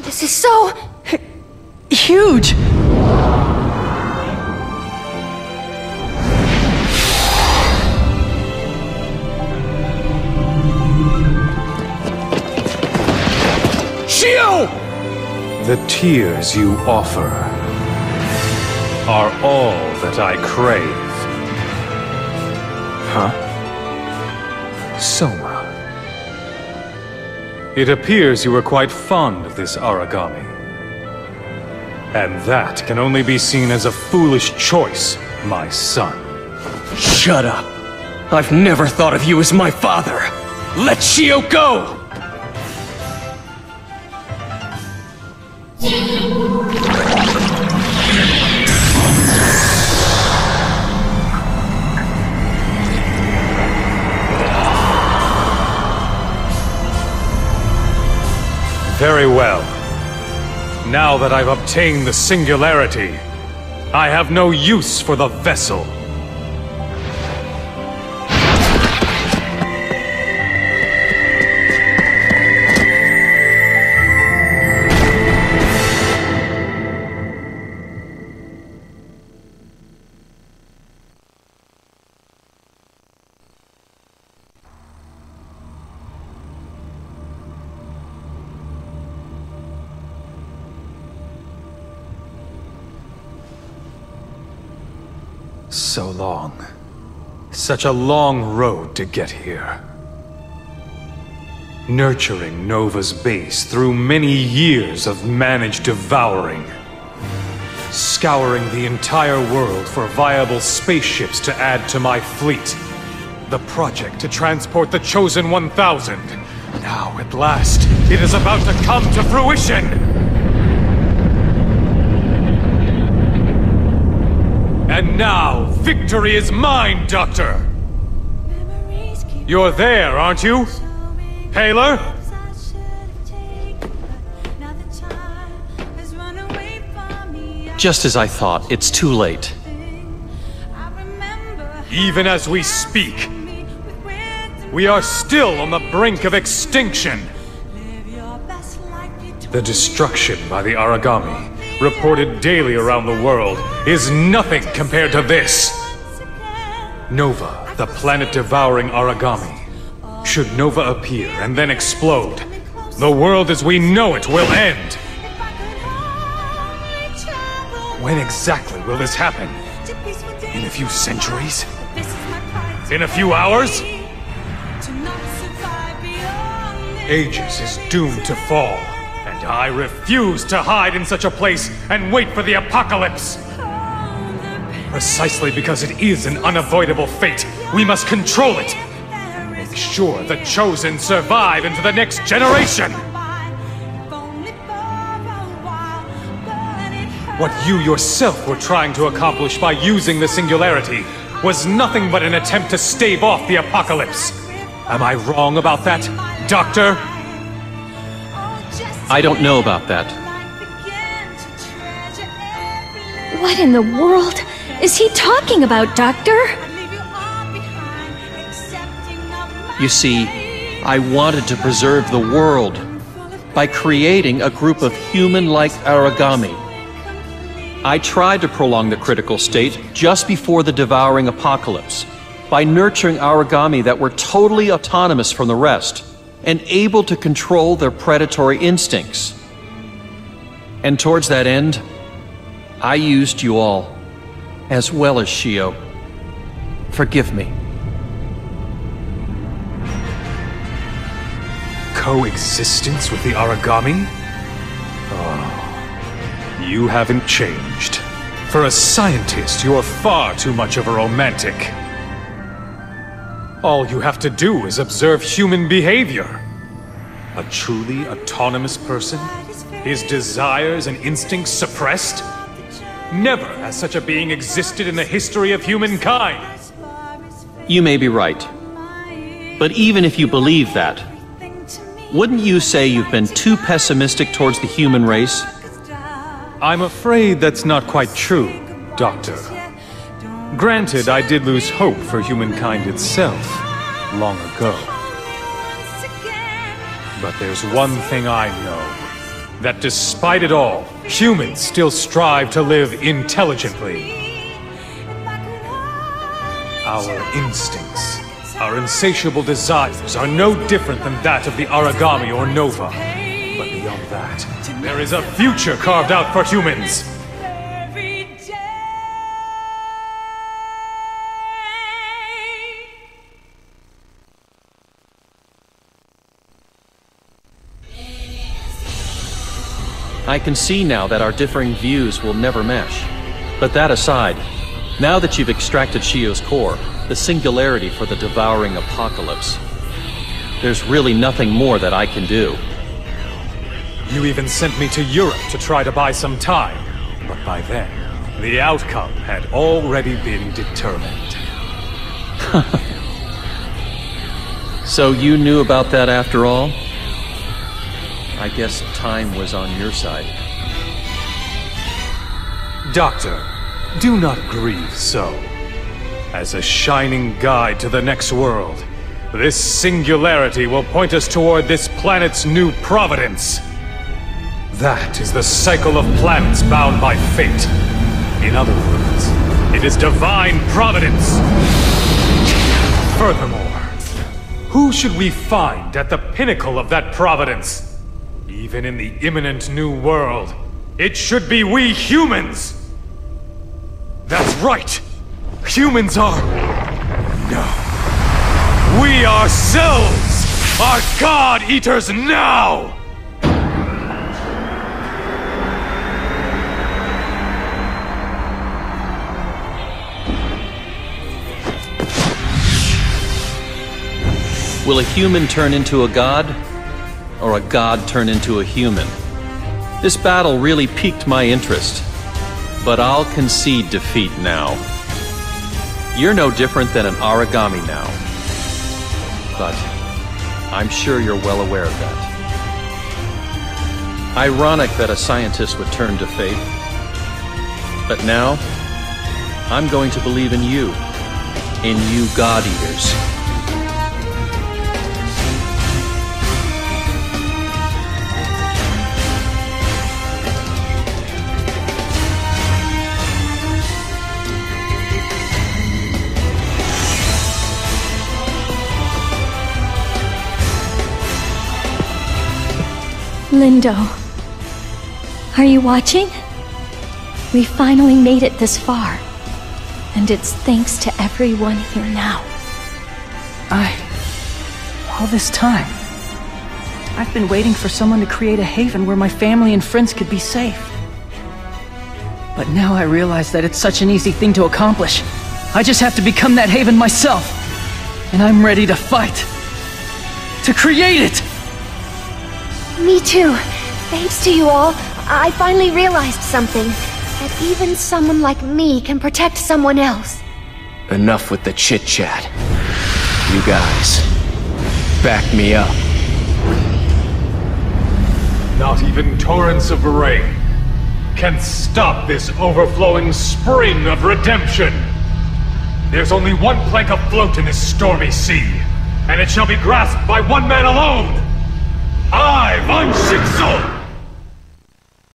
This is so... huge! Shio! The tears you offer are all that I crave. Huh? Soma. It appears you were quite fond of this origami. And that can only be seen as a foolish choice, my son. Shut up! I've never thought of you as my father! Let Shio go! Very well. Now that I've obtained the singularity, I have no use for the vessel. So long. Such a long road to get here. Nurturing Nova's base through many years of managed devouring. Scouring the entire world for viable spaceships to add to my fleet. The project to transport the Chosen 1000. Now, at last, it is about to come to fruition! And now, victory is mine, Doctor! You're there, aren't you? Paler? Just as I thought, it's too late. Even as we speak, we are still on the brink of extinction. The destruction by the origami, reported daily around the world, is nothing compared to this. Nova, the planet-devouring origami. Should Nova appear and then explode, the world as we know it will end. When exactly will this happen? In a few centuries? In a few hours? Aegis is doomed to fall. And I refuse to hide in such a place and wait for the apocalypse! Precisely because it is an unavoidable fate, we must control it! Make sure the Chosen survive into the next generation! What you yourself were trying to accomplish by using the singularity was nothing but an attempt to stave off the apocalypse. Am I wrong about that, Doctor? I don't know about that. What in the world is he talking about, Doctor? You see, I wanted to preserve the world by creating a group of human-like origami. I tried to prolong the critical state just before the devouring apocalypse by nurturing origami that were totally autonomous from the rest and able to control their predatory instincts. And towards that end, I used you all, as well as Shio. Forgive me. Coexistence with the origami? Oh, you haven't changed. For a scientist, you're far too much of a romantic. All you have to do is observe human behavior. A truly autonomous person? His desires and instincts suppressed? Never has such a being existed in the history of humankind! You may be right. But even if you believe that, wouldn't you say you've been too pessimistic towards the human race? I'm afraid that's not quite true, Doctor. Granted, I did lose hope for humankind itself long ago. But there's one thing I know. that despite it all, humans still strive to live intelligently. Our instincts, our insatiable desires are no different than that of the Aragami or Nova. But beyond that, there is a future carved out for humans. I can see now that our differing views will never mesh. But that aside, now that you've extracted Shio's core, the singularity for the devouring apocalypse, there's really nothing more that I can do. You even sent me to Europe to try to buy some time. But by then, the outcome had already been determined. So you knew about that after all? I guess time was on your side. Doctor, do not grieve so. As a shining guide to the next world, this singularity will point us toward this planet's new providence. That is the cycle of planets bound by fate. In other words, it is divine providence. Furthermore, who should we find at the pinnacle of that providence? Even in the imminent new world, it should be we humans! That's right! Humans are... No. We ourselves are God-Eaters now! Will a human turn into a god? Or a god turn into a human? This battle really piqued my interest, but I'll concede defeat now. You're no different than an Aragami now, but I'm sure you're well aware of that. Ironic that a scientist would turn to faith, but now I'm going to believe in you God-Eaters. Lindo, are you watching? We finally made it this far, and it's thanks to everyone here now. All this time, I've been waiting for someone to create a haven where my family and friends could be safe. But now I realize that it's such an easy thing to accomplish. I just have to become that haven myself. And I'm ready to fight. To create it! Me too. Thanks to you all, I finally realized something. That even someone like me can protect someone else. Enough with the chit-chat. You guys, back me up. Not even torrents of rain can stop this overflowing spring of redemption. There's only one plank afloat in this stormy sea, and it shall be grasped by one man alone. I, Von Schicksal!